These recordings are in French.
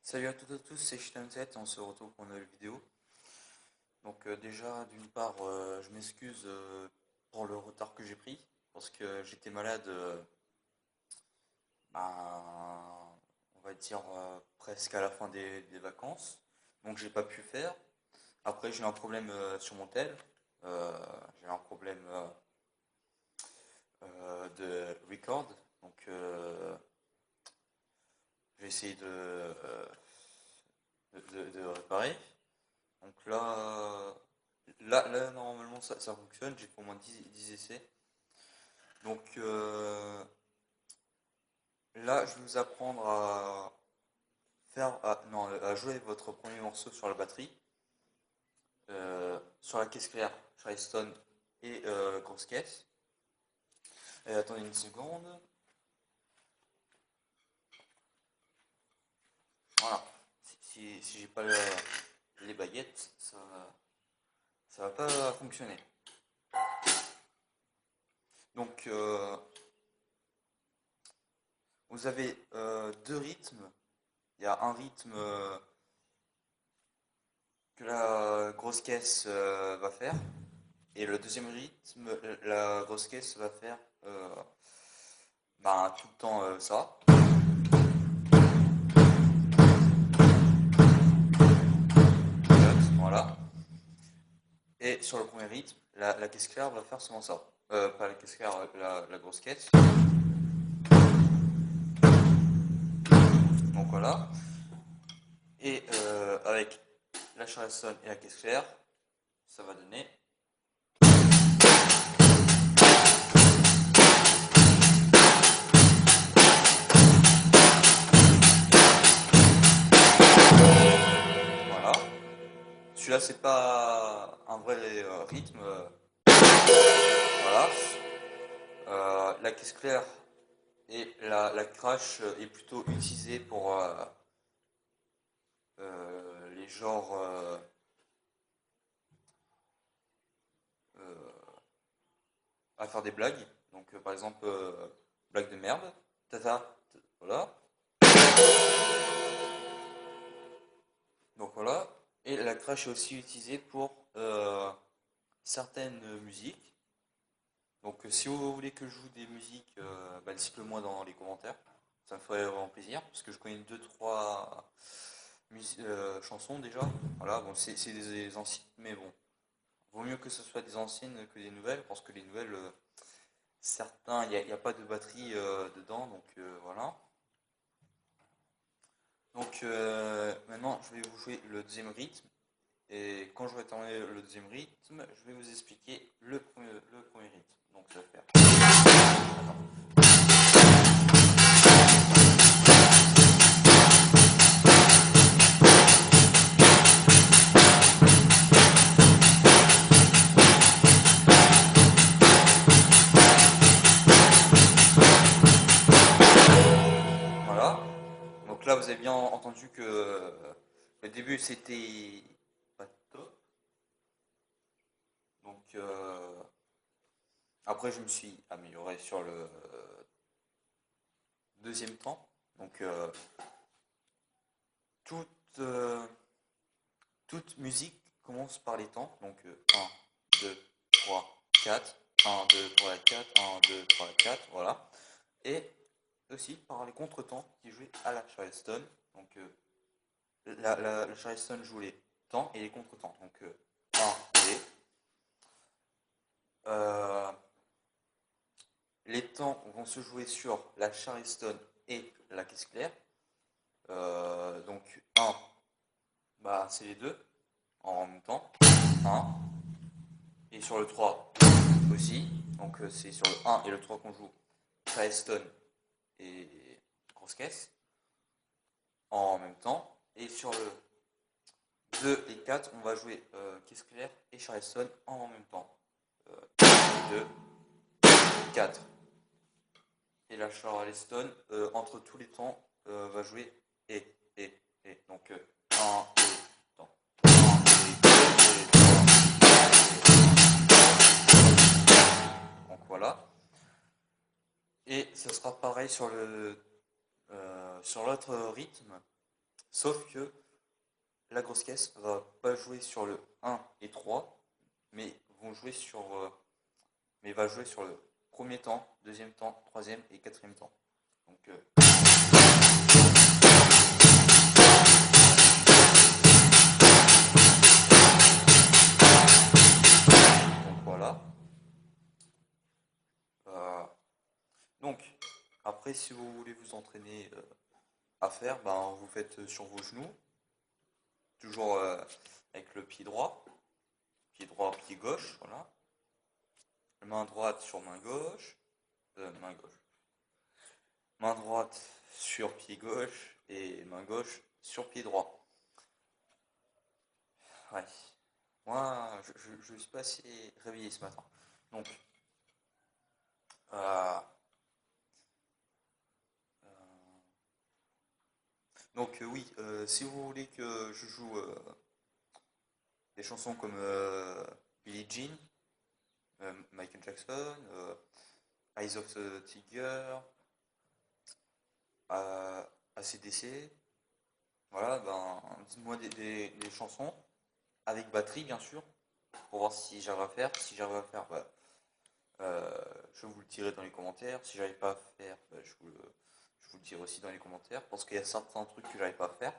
Salut à toutes et à tous, c'est Chitanset, on se retrouve pour une nouvelle vidéo. Donc déjà, d'une part, je m'excuse pour le retard que j'ai pris, parce que j'étais malade, on va dire presque à la fin des vacances, donc j'ai pas pu faire. Après, j'ai eu un problème sur mon tel, euh, j'ai eu un problème de record, donc j'ai essayé de réparer. Donc là normalement ça fonctionne, j'ai fait au moins 10 essais. Donc là, je vais vous apprendre à jouer votre premier morceau sur la batterie, sur la caisse claire, Charleston et grosse caisse. Et attendez une seconde. Voilà. Si j'ai pas les baguettes, ça va pas fonctionner. Donc vous avez deux rythmes. Il y a un rythme que la grosse caisse va faire, et le deuxième rythme, la grosse caisse va faire tout le temps ça. Voilà. Et sur le premier rythme, la caisse claire va faire seulement ça. Pas la caisse claire, la grosse caisse. Donc voilà. Et avec la Charleston et la caisse claire, ça va donner. Voilà. Celui-là, c'est pas un vrai rythme. Voilà. La caisse claire et la crash est plutôt utilisée pour les genres à faire des blagues. Donc par exemple, blague de merde, tata, voilà. Donc voilà. Et la crash est aussi utilisée pour certaines musiques. Donc si vous voulez que je joue des musiques, dites-le moi dans les commentaires. Ça me ferait vraiment plaisir, parce que je connais 2-3 chansons déjà. Voilà, bon, c'est des anciennes, mais bon, vaut mieux que ce soit des anciennes que des nouvelles, parce que les nouvelles, certains, il n'y a pas de batterie dedans, donc voilà. Donc maintenant, je vais vous jouer le deuxième rythme, et quand j'aurai terminé le deuxième rythme, je vais vous expliquer le premier rythme. Donc ça va faire. Voilà. Donc là, vous avez bien entendu que le début c'était pas top. Donc après, je me suis amélioré sur le deuxième temps. Donc toute, euh, toute musique commence par les temps. Donc 1, 2, 3, 4. 1, 2, 3, 4. 1, 2, 3, 4. Voilà. Et aussi par les contretemps qui jouaient à la Charleston. Donc la Charleston joue les temps et les contretemps. Donc 1 et les temps vont se jouer sur la Charleston et la caisse claire. Donc 1, c'est les deux en même temps. 1. Et sur le 3 aussi. Donc c'est sur le 1 et le 3 qu'on joue Charleston et grosse caisse en même temps. Et sur le 2 et 4, on va jouer caisse claire et Charleston en même temps. 2, 4. Et la Charleston, entre tous les temps, va jouer et. Donc 1 et temps. 1 et 2 et 3. Donc voilà. Et ce sera pareil sur l'autre rythme. Sauf que la grosse caisse va pas jouer sur le 1 et 3, mais va jouer sur le premier temps, deuxième temps, troisième et quatrième temps. Donc, voilà. Donc, après, si vous voulez vous entraîner à faire, ben, vous faites sur vos genoux, toujours avec le pied droit, pied gauche, voilà. Main droite sur main gauche, main gauche. Main droite sur pied gauche et main gauche sur pied droit. Ouais. Moi, je suis pas assez réveillé ce matin. Donc, euh, oui, si vous voulez que je joue des chansons comme Billie Jean, Michael Jackson, Eyes of the Tiger, AC/DC, voilà, ben, dites-moi des chansons avec batterie bien sûr, pour voir si j'arrive à faire. Si j'arrive à faire, bah, je vais vous le dirai dans les commentaires. Si j'arrive pas à faire, bah, je vous le dirai aussi dans les commentaires, parce qu'il y a certains trucs que j'arrive pas à faire.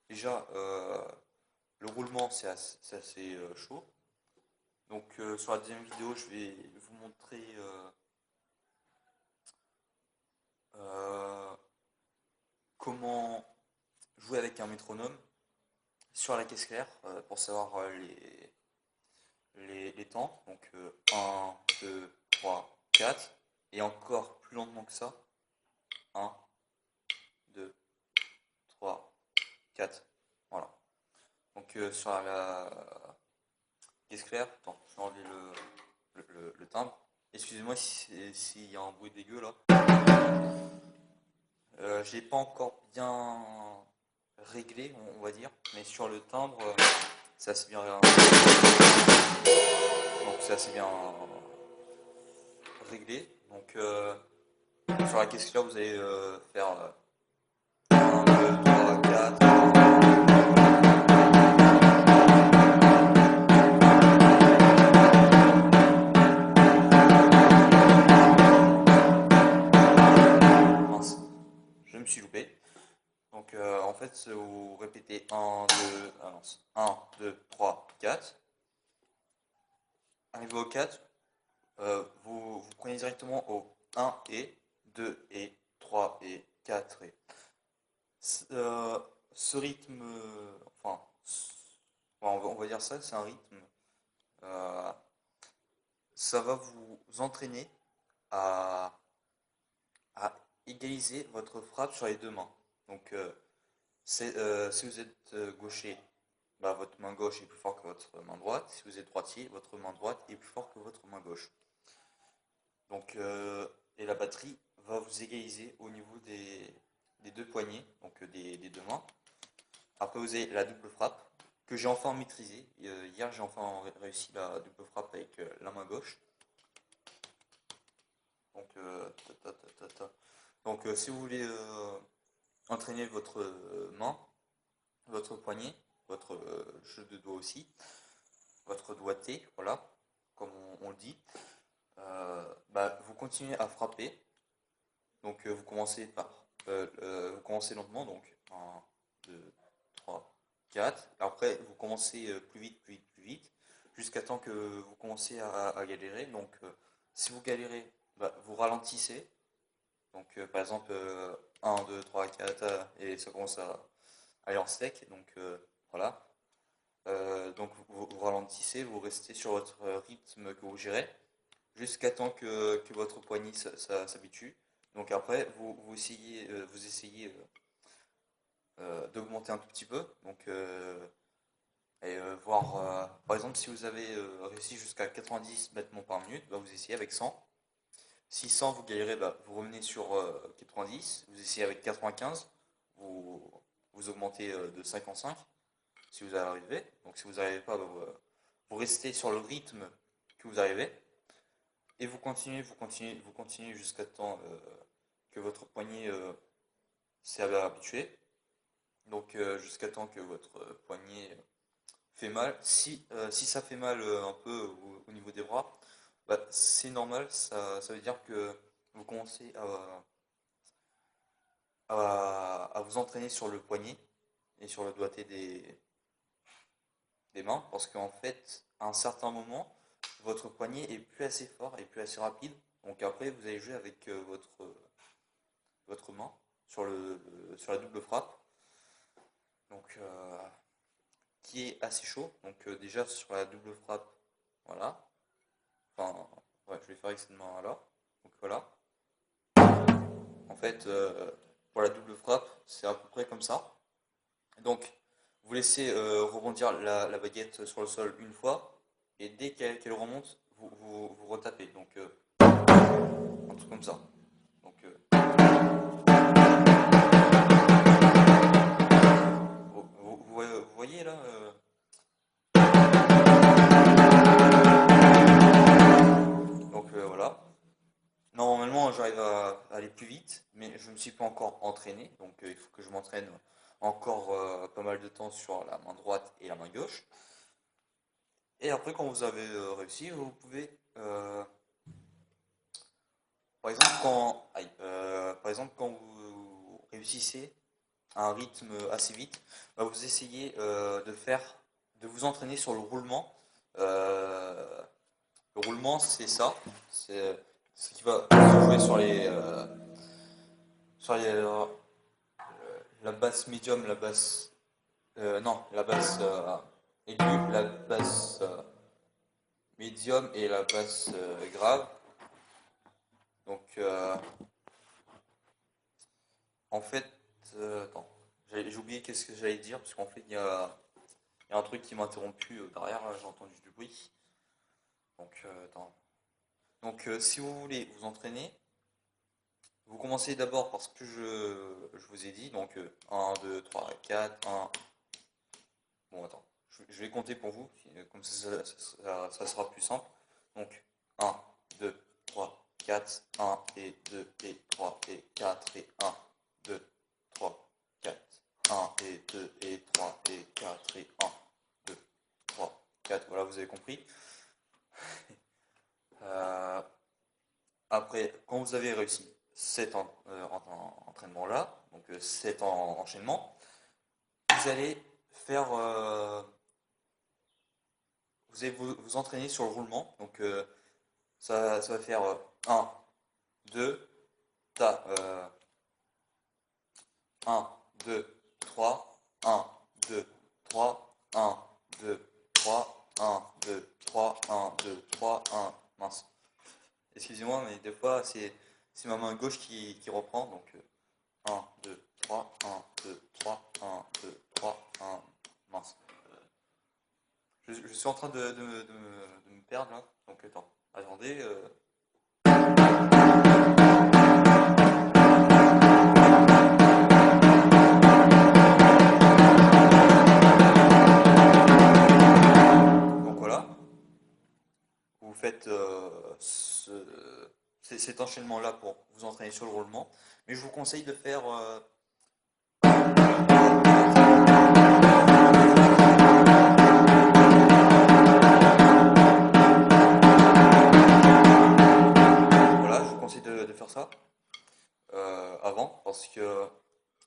Déjà, le roulement c'est assez chaud. Donc sur la deuxième vidéo, je vais vous montrer euh, comment jouer avec un métronome sur la caisse claire pour savoir les temps. Donc 1, 2, 3, 4. Et encore plus lentement que ça. 1, 2, 3, 4. Voilà. Donc sur la caisse claire, attends, je vais enlever le timbre. Excusez-moi s'il y a un bruit dégueu là. Je l'ai pas encore bien réglé, on va dire, mais sur le timbre, c'est assez bien. Donc c'est assez bien réglé. Donc sur la caisse claire, vous allez faire 1, 2, 3, 4. Mince, je me suis loupé. Donc en fait, vous répétez 1, 2, avance. 1, 2, 3, 4. Arrivé au 4, vous prenez directement au 1 et 2 et 3 et 4 et ce rythme, enfin, on va dire ça, c'est un rythme. euh, Ça va vous entraîner à, à égaliser votre frappe sur les deux mains. Donc, si vous êtes gaucher, bah, votre main gauche est plus forte que votre main droite. Si vous êtes droitier, votre main droite est plus forte que votre main gauche. Donc, et la batterie va vous égaliser au niveau des deux poignets, donc des deux mains. Après, vous avez la double frappe, que j'ai enfin maîtrisée. Hier, j'ai enfin réussi la double frappe avec la main gauche. Donc, Donc si vous voulez entraîner votre main, votre poignet, votre jeu de doigt aussi, votre doigté, voilà, comme on le dit, bah, vous continuez à frapper. Donc vous commencez vous commencez lentement, donc 1, 2, 3, 4. Après, vous commencez plus vite, plus vite, plus vite, jusqu'à temps que vous commencez à galérer. Donc si vous galérez, bah, vous ralentissez. Donc par exemple 1, 2, 3, 4 et ça commence à aller en steak. Donc voilà. Donc vous ralentissez, vous restez sur votre rythme que vous gérez jusqu'à temps que votre poignet s'habitue. Donc après vous essayez d'augmenter un tout petit peu. Donc et voir par exemple si vous avez réussi jusqu'à 90 battements par minute, bah, vous essayez avec 100. Si 100 vous galérez, bah, vous revenez sur 90, vous essayez avec 95, vous augmentez de 5 en 5 si vous arrivez. Donc si vous n'arrivez pas, bah, vous restez sur le rythme que vous arrivez. Et vous continuez, vous continuez jusqu'à temps que votre poignet s'est habitué. Donc jusqu'à temps que votre poignet fait mal. Si ça fait mal un peu au niveau des bras, bah, c'est normal, ça veut dire que vous commencez à vous entraîner sur le poignet et sur le doigté des mains, parce qu'en fait, à un certain moment, votre poignet est plus assez fort et plus assez rapide. Donc après, vous allez jouer avec votre main sur la double frappe, donc qui est assez chaud. Donc déjà sur la double frappe, voilà. Enfin, ouais, je vais faire avec cette main-là. Donc voilà. En fait, pour la double frappe, c'est à peu près comme ça. Donc, vous laissez rebondir la baguette sur le sol une fois, et dès qu'elle remonte, vous retapez. Donc, un truc comme ça. Donc, vous voyez là Donc, voilà. Normalement, j'arrive à aller plus vite, mais je ne me suis pas encore entraîné. Donc, il faut que je m'entraîne encore pas mal de temps sur la main droite et la main gauche. Et après, quand vous avez réussi, vous pouvez, par exemple, quand vous réussissez à un rythme assez vite, bah, vous essayez de vous entraîner sur le roulement. Euh, le roulement, c'est ça, c'est ce qui va se jouer sur la basse médium, la basse, non, la basse aiguë, la basse médium et la basse grave. Donc, en fait, attends, j'ai oublié qu'est-ce que j'allais dire, parce qu'en fait, il y a un truc qui m'a interrompu derrière, là, j'ai entendu du bruit. Donc, attends. Donc, si vous voulez vous entraîner, vous commencez d'abord par ce que je vous ai dit. Donc, 1, 2, 3, 4, 1. Bon, attends, je vais compter pour vous, comme ça sera plus simple. Donc, 1, 2, 3, 4, 1 et 2 et 3 et 4 et 1, 2, 3, 4, 1 et 2 et 3 et 4 et 1, 2, 3, 4. Voilà, vous avez compris. Euh, Après, quand vous avez réussi cet entraînement-là, donc cet enchaînement, vous allez faire, vous allez vous entraîner sur le roulement. Donc ça va faire 1, 2, 1, 2, 3, 1, 2, 3, 1, 2, 3, 1, 2, 3, 1, 2, 3, 1. Mince. Excusez-moi, mais des fois, c'est ma main gauche qui reprend. Donc 1, 2, 3, 1, 2, 3, 1, 2, 3, 1. Mince. Je suis en train de me perdre là. Donc attends. Attendez. Donc voilà. Vous faites cet enchaînement-là pour vous entraîner sur le roulement. Mais je vous conseille de faire voilà, je vous conseille de faire ça avant parce que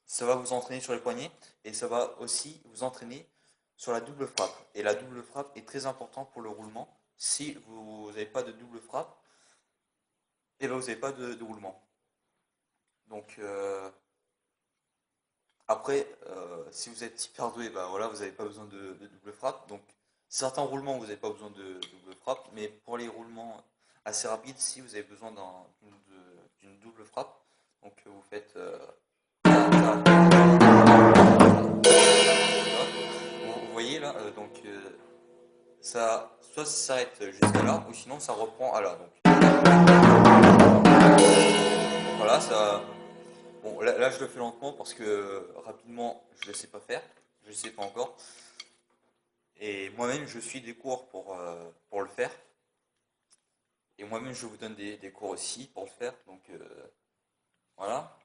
ça va vous entraîner sur les poignets et ça va aussi vous entraîner sur la double frappe. Et la double frappe est très importante pour le roulement. Si vous n'avez pas de double frappe, et ben vous n'avez pas de roulement. Donc après, si vous êtes hyper doué, ben voilà, vous n'avez pas besoin de double frappe. Donc certains roulements, vous n'avez pas besoin de double frappe, mais pour les roulements assez rapides, si vous avez besoin d'une double frappe, donc vous faites vous voyez là, donc ça, soit ça s'arrête jusqu'à là, ou sinon ça reprend à là. Donc voilà, ça. Bon, là, je le fais lentement parce que rapidement je ne sais pas faire, je ne sais pas encore. Et moi-même je suis des cours pour le faire. Et moi-même je vous donne des cours aussi pour le faire. Donc voilà.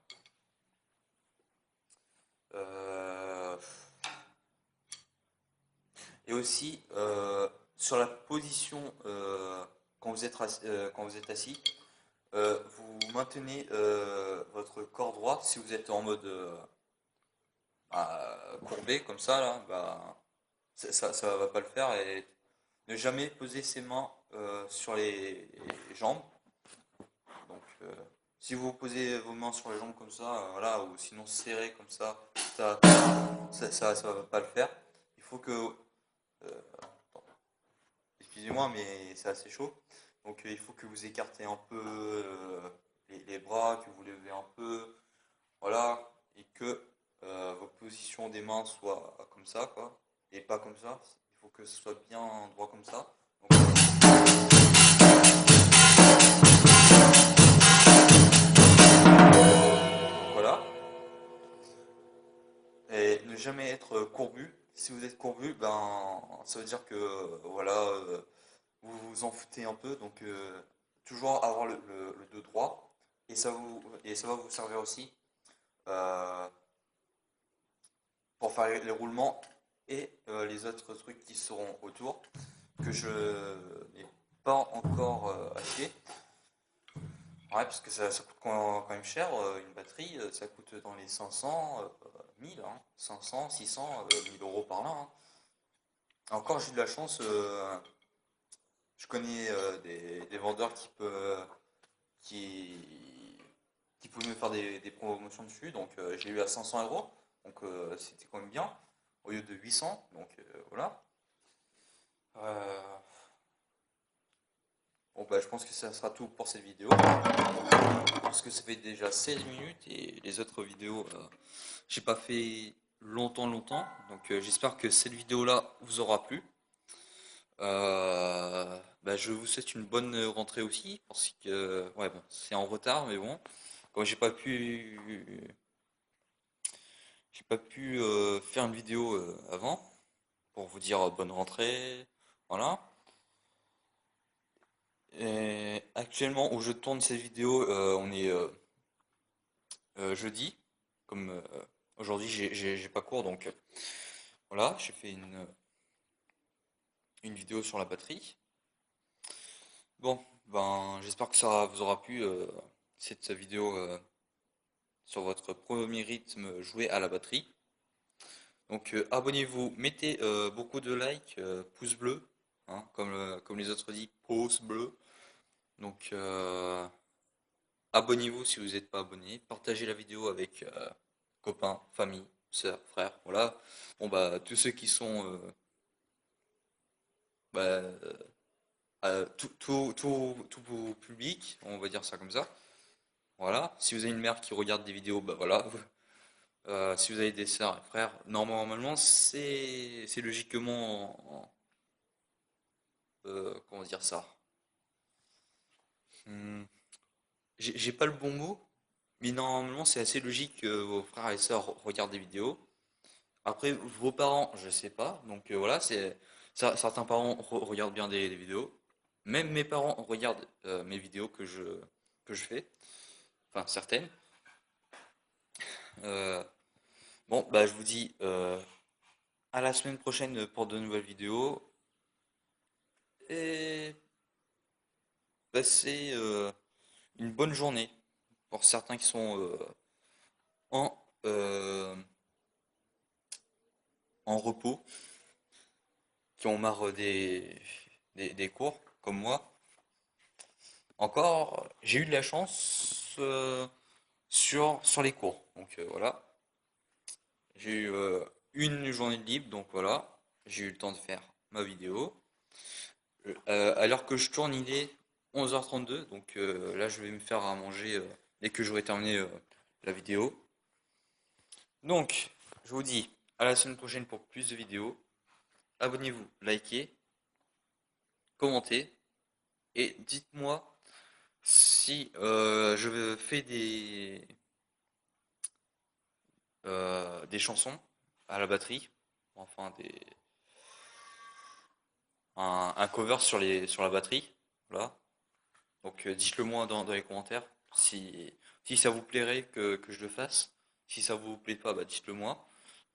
aussi sur la position quand vous êtes assis, vous maintenez votre corps droit. Si vous êtes en mode courbé comme ça là, bah ça va pas le faire. Et ne jamais poser ses mains sur les jambes. Donc si vous posez vos mains sur les jambes comme ça, voilà, ou sinon serré comme ça, ça va pas le faire. Il faut que excusez-moi, mais c'est assez chaud. Donc il faut que vous écartez un peu les bras, que vous levez un peu, voilà, et que votre position des mains soit comme ça, quoi, et pas comme ça. Il faut que ce soit bien droit comme ça. Donc, voilà. Et ne jamais être courbu. Si vous êtes courbu, ben ça veut dire que voilà, vous vous en foutez un peu. Donc toujours avoir le dos droit. Et ça va vous servir aussi euh, pour faire les roulements et les autres trucs qui seront autour que je n'ai pas encore acheté. Ouais, parce que ça coûte quand même cher, une batterie, ça coûte dans les 500, 1000, hein, 500, 600, 1000 euros par là, hein. Encore, j'ai eu de la chance, je connais des vendeurs qui, qui pouvaient me faire des promotions dessus, donc j'ai eu à 500 euros, donc c'était quand même bien, au lieu de 800, donc voilà. Euh, bon, bah, je pense que ça sera tout pour cette vidéo, parce que ça fait déjà 16 minutes et les autres vidéos, j'ai pas fait longtemps, donc j'espère que cette vidéo-là vous aura plu. Bah, je vous souhaite une bonne rentrée aussi, parce que ouais, bon, c'est en retard, mais bon, comme j'ai pas pu faire une vidéo avant pour vous dire bonne rentrée, voilà. Et actuellement où je tourne cette vidéo, on est jeudi, comme aujourd'hui j'ai pas cours, donc voilà, j'ai fait une vidéo sur la batterie. Bon, ben j'espère que ça vous aura plu cette vidéo sur votre premier rythme joué à la batterie. Donc abonnez-vous, mettez beaucoup de likes, pouces bleus, hein, comme les autres disent, pouces bleus. Donc abonnez-vous si vous n'êtes pas abonné, partagez la vidéo avec copains, famille, sœurs, frères, voilà. Bon bah tous ceux qui sont bah, tout vos publics, on va dire ça comme ça. Voilà. Si vous avez une mère qui regarde des vidéos, bah voilà. Si vous avez des sœurs et frères, normalement c'est logiquement comment dire ça. Hmm, j'ai pas le bon mot, mais normalement c'est assez logique que vos frères et sœurs regardent des vidéos. Après vos parents, je sais pas. Donc voilà, certains parents regardent bien des vidéos. Même mes parents regardent mes vidéos que je fais, enfin certaines. Euh, bon, bah je vous dis à la semaine prochaine pour de nouvelles vidéos. Et passez une bonne journée pour certains qui sont en, euh, en repos, qui ont marre des cours, comme moi. Encore, j'ai eu de la chance sur les cours. Donc voilà, j'ai eu une journée de libre, donc voilà, j'ai eu le temps de faire ma vidéo. À l'heure que je tourne, il est 11h32, donc là je vais me faire à manger dès que j'aurai terminé la vidéo. Donc, je vous dis à la semaine prochaine pour plus de vidéos. Abonnez-vous, likez, commentez et dites-moi si je fais des chansons à la batterie, enfin un cover sur la batterie. Voilà. Donc dites-le moi dans les commentaires si ça vous plairait que je le fasse. Si ça vous plaît pas, bah dites-le moi.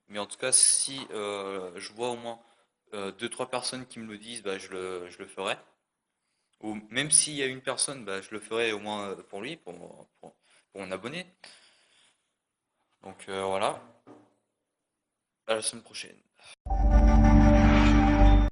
Mais en tout cas, si je vois au moins deux, trois personnes qui me le disent, bah, je le ferai. Ou même s'il y a une personne, bah, je le ferai au moins pour lui, pour mon abonné. Donc voilà, à la semaine prochaine.